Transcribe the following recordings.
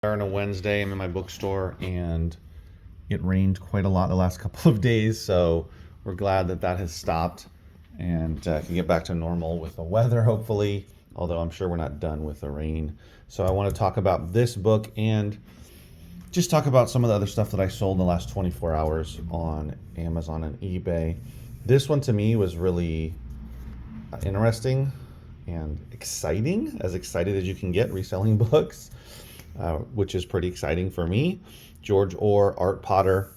On a Wednesday, I'm in my bookstore, and it rained quite a lot the last couple of days, so we're glad that that has stopped and can get back to normal with the weather, hopefully, although I'm sure we're not done with the rain. So I want to talk about this book and just talk about some of the other stuff that I sold in the last 24 hours on Amazon and eBay. This one to me was really interesting and exciting, as excited as you can get reselling books, which is pretty exciting for me. George Orr, Art Potter,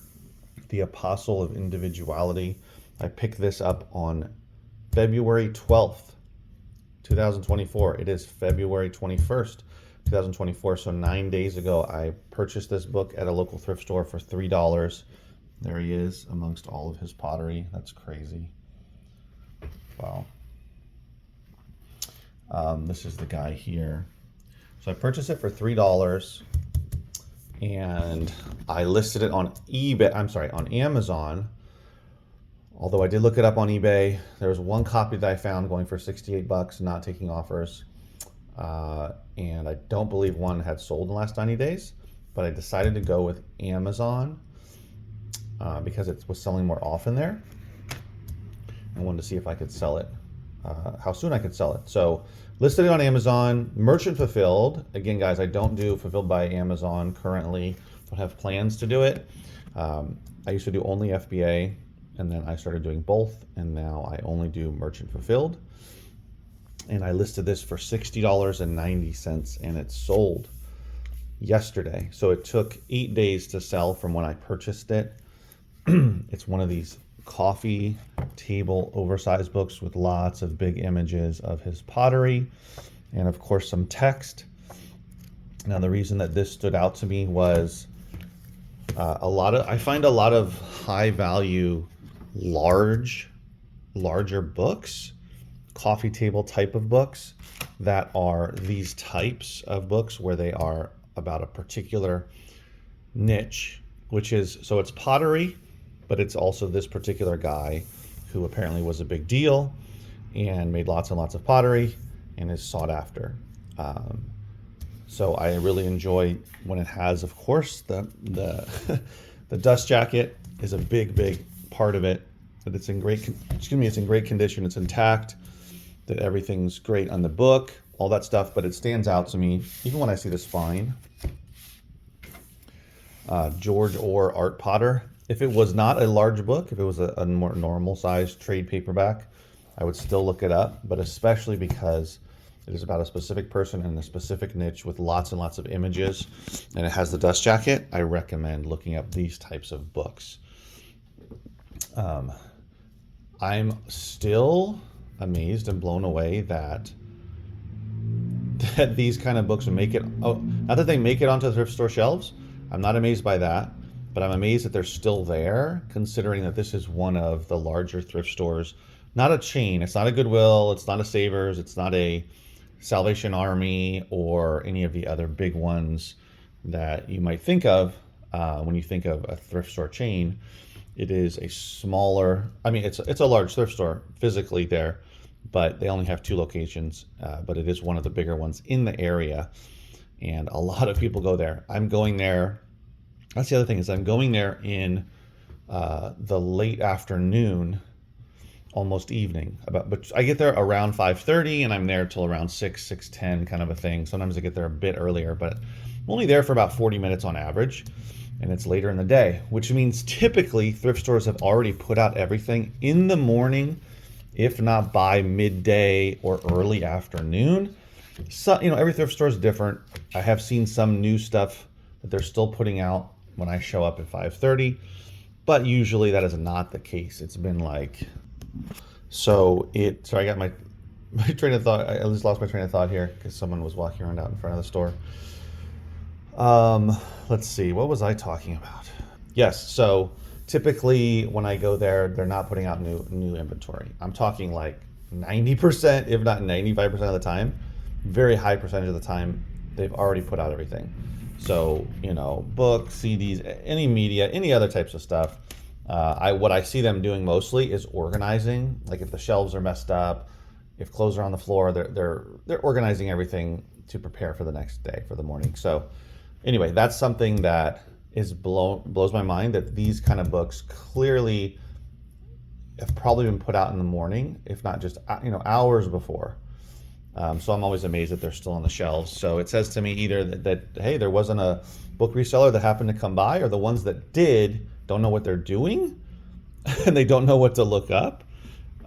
The Apostle of Individuality. I picked this up on February 12th, 2024. It is February 21st, 2024. So 9 days ago, I purchased this book at a local thrift store for $3. There he is amongst all of his pottery. That's crazy. Wow. This is the guy here. So I purchased it for $3 and I listed it on eBay. I'm sorry, on Amazon. Although I did look it up on eBay, there was one copy that I found going for 68 bucks, not taking offers. And I don't believe one had sold in the last 90 days, but I decided to go with Amazon because it was selling more often there. I wanted to see if I could sell it, how soon I could sell it. So listed it on Amazon, merchant fulfilled. Again, guys, I don't do fulfilled by Amazon currently. Don't have plans to do it. I used to do only FBA, and then I started doing both, and now I only do merchant fulfilled. And I listed this for $60.90, and it sold yesterday. So it took 8 days to sell from when I purchased it. It's one of these coffee table oversized books with lots of big images of his pottery and of course some text. Now the reason that this stood out to me was I find a lot of high value larger books, coffee table type of books, that are these types of books where they are about a particular niche, which is, so it's pottery, but it's also this particular guy who apparently was a big deal and made lots and lots of pottery and is sought after. So I really enjoy when it has, of course, the the dust jacket is a big part of it. That it's in great, it's in great condition. It's intact. That everything's great on the book, all that stuff. But it stands out to me even when I see the spine. George Orr, Art Potter. If it was not a large book, if it was a more normal sized trade paperback, I would still look it up, but especially because it is about a specific person in a specific niche with lots and lots of images, and it has the dust jacket, I recommend looking up these types of books. I'm still amazed and blown away that these kind of books make it, not that they make it onto the thrift store shelves. I'm not amazed by that. But I'm amazed that they're still there, considering that this is one of the larger thrift stores. Not a chain. It's not a Goodwill. It's not a Savers. It's not a Salvation Army or any of the other big ones that you might think of when you think of a thrift store chain. It is a smaller, I mean, it's a large thrift store physically there, but they only have 2 locations. But it is one of the bigger ones in the area. And a lot of people go there. I'm going there. That's the other thing, is I'm going there in the late afternoon, almost evening. But I get there around 5:30 and I'm there till around 6:10 kind of a thing. Sometimes I get there a bit earlier, but I'm only there for about 40 minutes on average, and it's later in the day, which means typically thrift stores have already put out everything in the morning, if not by midday or early afternoon. So, every thrift store is different. I have seen some new stuff that they're still putting out when I show up at 5:30, but usually that is not the case. It's been like, so I got my train of thought. I at least lost my train of thought here because someone was walking around out in front of the store. Let's see, what was I talking about? Yes, so typically when I go there, they're not putting out new inventory. I'm talking like 90%, if not 95% of the time, very high percentage of the time, they've already put out everything. So, books, CDs, any media, any other types of stuff. What I see them doing mostly is organizing. Like if the shelves are messed up, if clothes are on the floor, they're organizing everything to prepare for the next day, for the morning. So Anyway, that's something that blows my mind, that these kind of books clearly have probably been put out in the morning, if not just hours before. So I'm always amazed that they're still on the shelves. So it says to me either that hey, there wasn't a book reseller that happened to come by, or the ones that did don't know what they're doing and they don't know what to look up.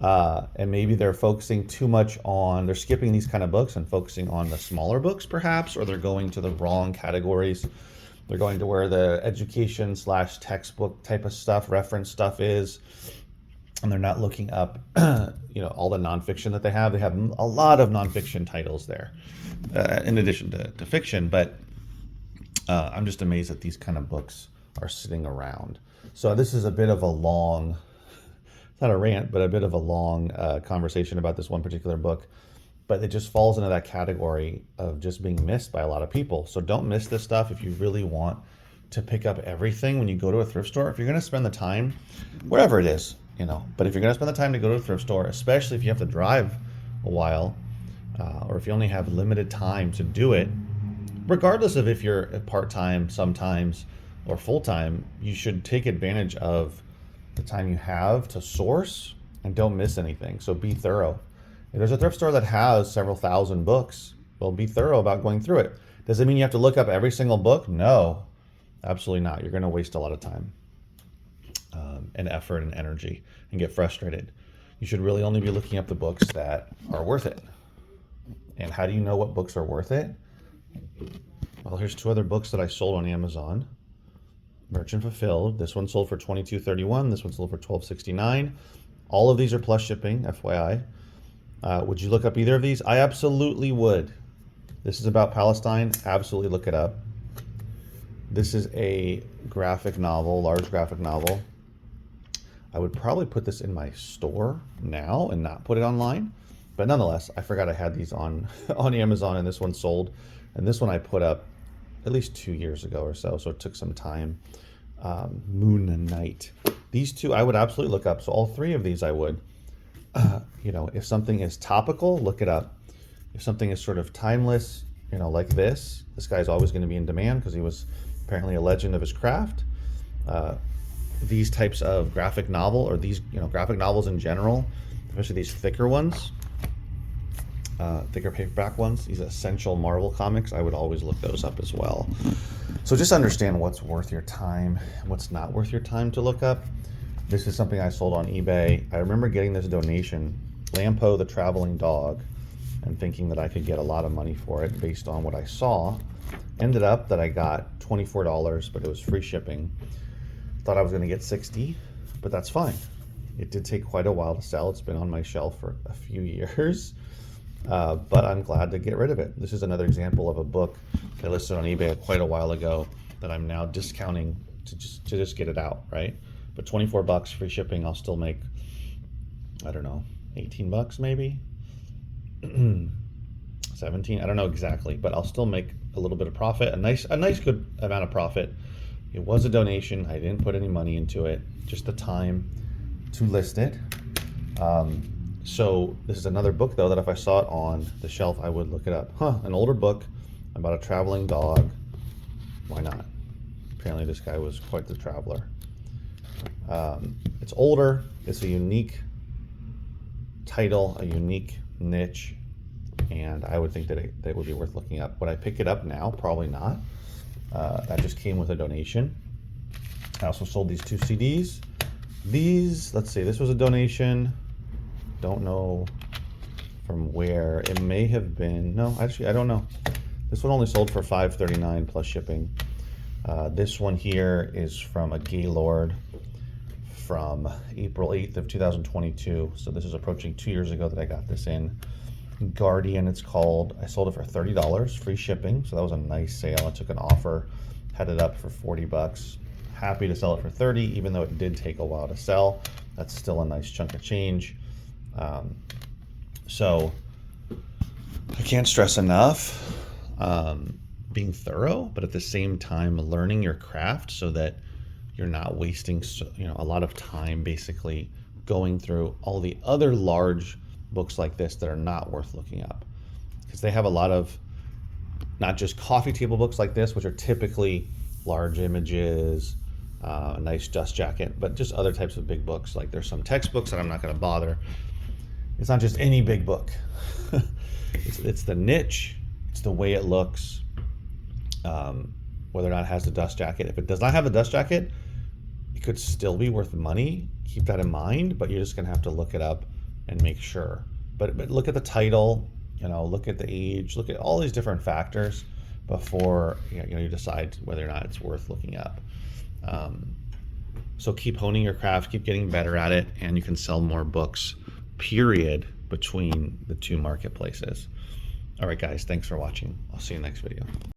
And maybe they're focusing too much on, they're skipping these kind of books and focusing on the smaller books perhaps, or they're going to the wrong categories. They're going to where the education / textbook type of stuff, reference stuff is, and they're not looking up, all the nonfiction that they have. They have a lot of nonfiction titles there, in addition to fiction. But I'm just amazed that these kind of books are sitting around. So this is a bit of a long, not a rant, but a bit of a long conversation about this one particular book. But it just falls into that category of just being missed by a lot of people. So don't miss this stuff if you really want to pick up everything when you go to a thrift store. If you're going to spend the time, wherever it is, but if you're going to spend the time to go to a thrift store, especially if you have to drive a while, or if you only have limited time to do it, regardless of if you're part-time sometimes or full-time, you should take advantage of the time you have to source and don't miss anything. So be thorough. If there's a thrift store that has several thousand books, well, be thorough about going through it. Does it mean you have to look up every single book? No, absolutely not. You're going to waste a lot of time and effort and energy and get frustrated. You should really only be looking up the books that are worth it. And how do you know what books are worth it? Well, here's 2 other books that I sold on Amazon. Merchant Fulfilled. This one sold for $22.31. This one sold for $12.69. All of these are plus shipping, FYI. Would you look up either of these? I absolutely would. This is about Palestine. Absolutely look it up. This is a graphic novel, large graphic novel. I would probably put this in my store now and not put it online. But nonetheless, I forgot I had these on Amazon, and this one sold. And this one I put up at least 2 years ago or so it took some time. Moon and Night. These 2 I would absolutely look up. So all 3 of these I would. If something is topical, look it up. If something is sort of timeless, like this guy's always going to be in demand because he was apparently a legend of his craft. These types of graphic novel, or these, graphic novels in general, especially these thicker ones, thicker paperback ones, these essential Marvel comics, I would always look those up as well. So just understand what's worth your time and what's not worth your time to look up. This is something I sold on eBay. I remember getting this donation, Lampo the Traveling Dog, and thinking that I could get a lot of money for it based on what I saw. Ended up that I got $24, but it was free shipping. Thought I was going to get $60, but that's fine. It did take quite a while to sell. It's been on my shelf for a few years, but I'm glad to get rid of it. This is another example of a book I listed on eBay quite a while ago that I'm now discounting to just get it out, right? But $24 free shipping, I'll still make, I don't know, $18 maybe, 17. I don't know exactly, but I'll still make a little bit of profit, a nice good amount of profit. It was a donation. I didn't put any money into it, just the time to list it. So this is another book though that if I saw it on the shelf, I would look it up. An older book about a traveling dog. Why not? Apparently this guy was quite the traveler. It's older. It's a unique title, a unique niche, and I would think that it would be worth looking up. Would I pick it up now? Probably not. That just came with a donation. I also sold these 2 CDs. These, let's see, this was a donation. Don't know from where. It may have been, no, actually, I don't know. This one only sold for $5.39 plus shipping. This one here is from a Gaylord from April 8th of 2022. So this is approaching 2 years ago that I got this in. Guardian, it's called. I sold it for $30, free shipping. So that was a nice sale. I took an offer, had it up for $40. Happy to sell it for $30, even though it did take a while to sell. That's still a nice chunk of change. So I can't stress enough being thorough, but at the same time learning your craft so that you're not wasting a lot of time basically going through all the other large books like this that are not worth looking up, because they have a lot of not just coffee table books like this, which are typically large images, a nice dust jacket, but just other types of big books. Like there's some textbooks that I'm not going to bother. It's not just any big book. It's the niche, it's the way it looks, whether or not it has a dust jacket. If it does not have a dust jacket, it could still be worth money. Keep that in mind, but you're just gonna have to look it up and make sure. But look at the title, look at the age, look at all these different factors before you decide whether or not it's worth looking up. So keep honing your craft, keep getting better at it, and you can sell more books, period, between the two marketplaces. All right, guys, thanks for watching. I'll see you next video.